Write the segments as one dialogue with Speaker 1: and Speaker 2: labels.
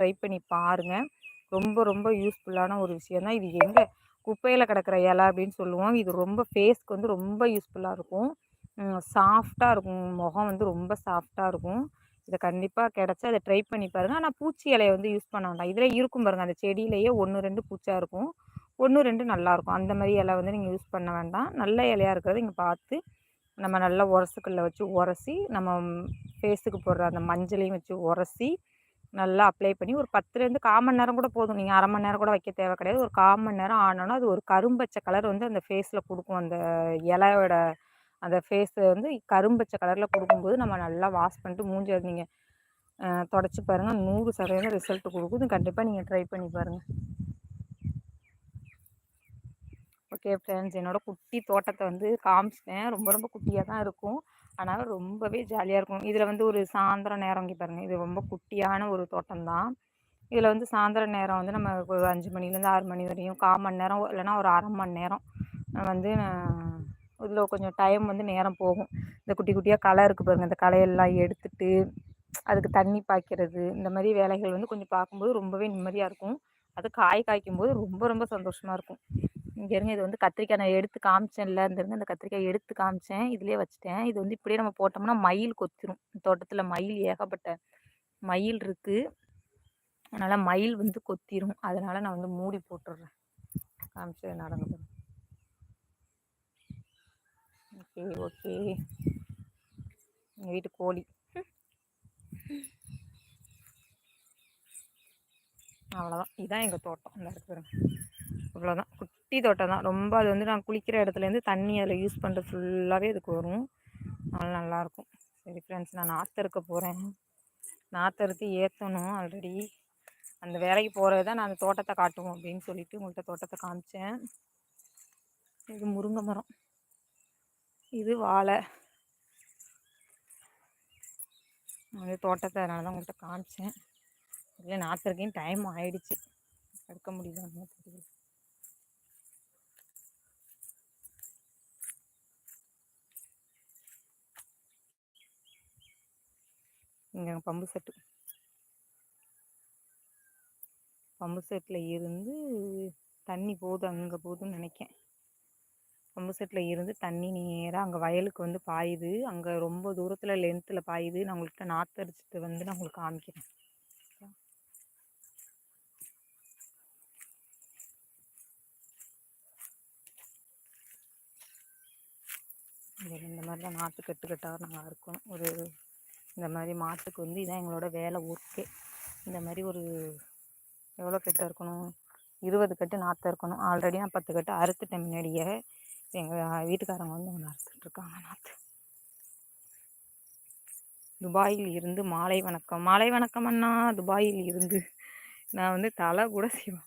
Speaker 1: Try பண்ணி பாருங்கள். ரொம்ப ரொம்ப யூஸ்ஃபுல்லான ஒரு விஷயம் தான். இது எங்கே குப்பையில் கிடக்கிற இலை அப்படின்னு சொல்லுவோம். இது ரொம்ப ஃபேஸ்க்கு வந்து ரொம்ப யூஸ்ஃபுல்லாக இருக்கும். சாஃப்டாக இருக்கும். முகம் வந்து ரொம்ப சாஃப்டாக இருக்கும். இதை கண்டிப்பாக கிடச்சா அதை ட்ரை பண்ணி பாருங்கள். ஆனால் பூச்சி இலையை வந்து யூஸ் பண்ண வேண்டாம். இதில் இருக்கும் பாருங்கள், அந்த செடியிலேயே 1, 2 பூச்சா இருக்கும். 1, 2 நல்லாயிருக்கும். அந்த மாதிரி இலை வந்து நீங்கள் யூஸ் பண்ண வேண்டாம். நல்ல இலையாக இருக்கிறத இங்கே பார்த்து நம்ம நல்லா உரசுக்கல்ல வச்சு உரசி, நம்ம ஃபேஸுக்கு போடுற அந்த மஞ்சளையும் வச்சு உரசி நல்லா அப்ளை பண்ணி ஒரு 10லேருந்து 1/4 மணி நேரம் கூட போதும். நீங்கள் அரை மணி நேரம் கூட வைக்க தேவை கிடையாது. ஒரு 1/4 மணி நேரம் ஆனோன்னா அது ஒரு கரும்பச்சை கலர் வந்து அந்த ஃபேஸில் கொடுக்கும். அந்த இலையோட அந்த ஃபேஸை வந்து கரும்பச்சை கலரில் கொடுக்கும்போது நம்ம நல்லா வாஷ் பண்ணிட்டு மூஞ்சி நீங்கள் தொடச்சி பாருங்கள். 100% ரிசல்ட் கொடுக்கும். இது கண்டிப்பாக நீங்கள் ட்ரை பண்ணி பாருங்கள். ஓகே ஃப்ரெண்ட்ஸ், என்னோடய குட்டி தோட்டத்தை வந்து காமிச்சிட்டேன். ரொம்ப ரொம்ப குட்டியாக தான் இருக்கும். அதனால் ரொம்பவே ஜாலியாக இருக்கும். இதில் வந்து ஒரு சாயந்தரம் நேரம் இங்கே பாருங்கள், இது ரொம்ப குட்டியான ஒரு தோட்டம் தான். இதில் வந்து சாயந்தரம் நேரம் வந்து நம்ம ஒரு 5 மணிலேருந்து 6 மணி வரையும் 1/4 மணி நேரம் இல்லைனா ஒரு அரை மணி நேரம் வந்து இதில் கொஞ்சம் டைம் வந்து நேரம் போகும். இந்த குட்டி குட்டியாக களை இருக்குது பாருங்கள், இந்த களையெல்லாம் எடுத்துட்டு அதுக்கு தண்ணி பாய்க்கிறது, இந்த மாதிரி வேலைகள் வந்து கொஞ்சம் பார்க்கும்போது ரொம்பவே நிம்மதியாக இருக்கும். அது காய்க்கும் போது ரொம்ப ரொம்ப சந்தோஷமாக இருக்கும். இங்கே இருங்க, இது வந்து கத்திரிக்காய் நான் எடுத்து காமிச்சேன்ல, இந்த கத்திரிக்காய் எடுத்து காமிச்சேன், இதுலேயே வச்சுட்டேன். இது வந்து இப்படியே நம்ம போட்டோம்னா மயில் கொத்திரும். தோட்டத்தில் மயில் ஏகப்பட்ட மயில் இருக்குது. அதனால் மயில் வந்து கொத்திரும். அதனால் நான் வந்து மூடி போட்டுடுறேன். காமிச்சு நடந்து. Okay okay. எங்கள் வீட்டு கோழி அவ்வளோதான். இதுதான் எங்கள் தோட்டம். இந்த இருக்கிறேன் இவ்வளோதான். குட்டி தோட்டம் தான். ரொம்ப அது வந்து நான் குளிக்கிற இடத்துலேருந்து தண்ணி அதில் யூஸ் பண்ணுறது ஃபுல்லாகவே அதுக்கு வரும். அதனால் நல்லாயிருக்கும். சரி ஃப்ரெண்ட்ஸ், நான் நாற்று போகிறேன். நாற்று ஏற்றணும். ஆல்ரெடி அந்த வேலைக்கு போகிறது தான் நான் அந்த தோட்டத்தை காட்டுவோம் அப்படின்னு சொல்லிட்டு உங்கள்கிட்ட தோட்டத்தை காமிச்சேன். இது முருங்கை மரம், இது வாழை. அந்த தோட்டத்தை அதனால தான் உங்கள்கிட்ட காமிச்சேன். இல்லை நாற்றுக்கையும் டைம் ஆயிடுச்சு, எடுக்க முடியல. தெரியல. இங்கே பம்பு செட்டில் இருந்து தண்ணி போகுது, அங்கே போகுதுன்னு நினைக்கேன். பம்பு செட்டில் இருந்து தண்ணி நேராக அங்கே வயலுக்கு வந்து பாயுது. அங்கே ரொம்ப தூரத்தில் லென்த்தில் பாயுது. நான் உங்கள்கிட்ட நாற்று அடிச்சுட்டு வந்து நான் உங்களுக்கு காமிக்கிறேன். இந்த மாதிரி தான் நாற்று கட்டுக்கட்டாக நாங்கள் இருக்கணும். ஒரு இந்த மாதிரி மாட்டுக்கு வந்து இதான் எங்களோட வேலை ஒர்க்கே. இந்த மாதிரி ஒரு எவ்வளோ கட்டு இருக்கணும், 20 கட்டு நாற்று இருக்கணும். ஆல்ரெடி நான் 10 கட்டு அறுத்துட்டேன் முன்னாடியே. எங்கள் வீட்டுக்காரங்க வந்து அவங்க அறுத்துட்ருக்காங்க நாற்று. துபாயில் இருந்து மாலை வணக்கம். மாலை வணக்கம் அண்ணா. துபாயில் இருந்து நான் வந்து தலை கூட செய்வேன்.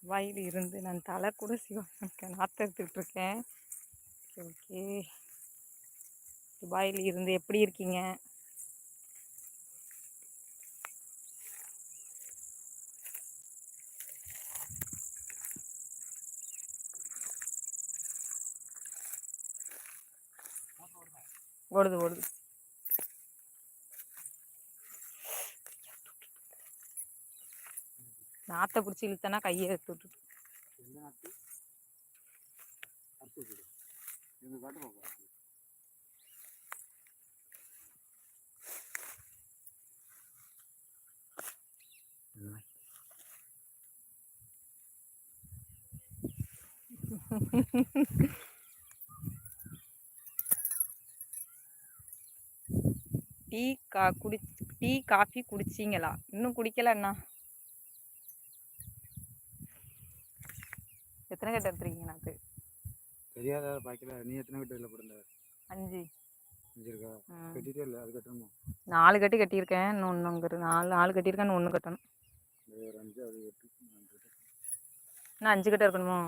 Speaker 1: துபாயில் இருந்து நான் தலை கூட சிவன் நாற்று எடுத்துக்கிட்டுருக்கேன். ஓகே, துபாயில் இருந்து எப்படி இருக்கீங்க? ஓடுது. நாற்றை பிடிச்சி இழுத்தனா கையை எடுத்து விட்டுட்டு டீ காஃபி குடிச்சிங்களா? இன்னும் குடிக்கலண்ணா. எத்தனை கட்டு எடுத்துருக்கீங்க நாற்று?
Speaker 2: தெரியாத பாக்கல. நீ எத்தனை கட்டு இதில் போடுற?
Speaker 1: 5
Speaker 2: இருக்கா? கட்டிட்டே இல்லை, அது கட்டணுமா?
Speaker 1: 4 கட்டு கட்டியிருக்கேன். இன்னொன்று 4 கட்டியிருக்கேன். இன்னும் 1 கட்டணும்.
Speaker 2: ஒரு 5 அது 8
Speaker 1: இன்னும் 5 கட்டு இருக்கணுமோ?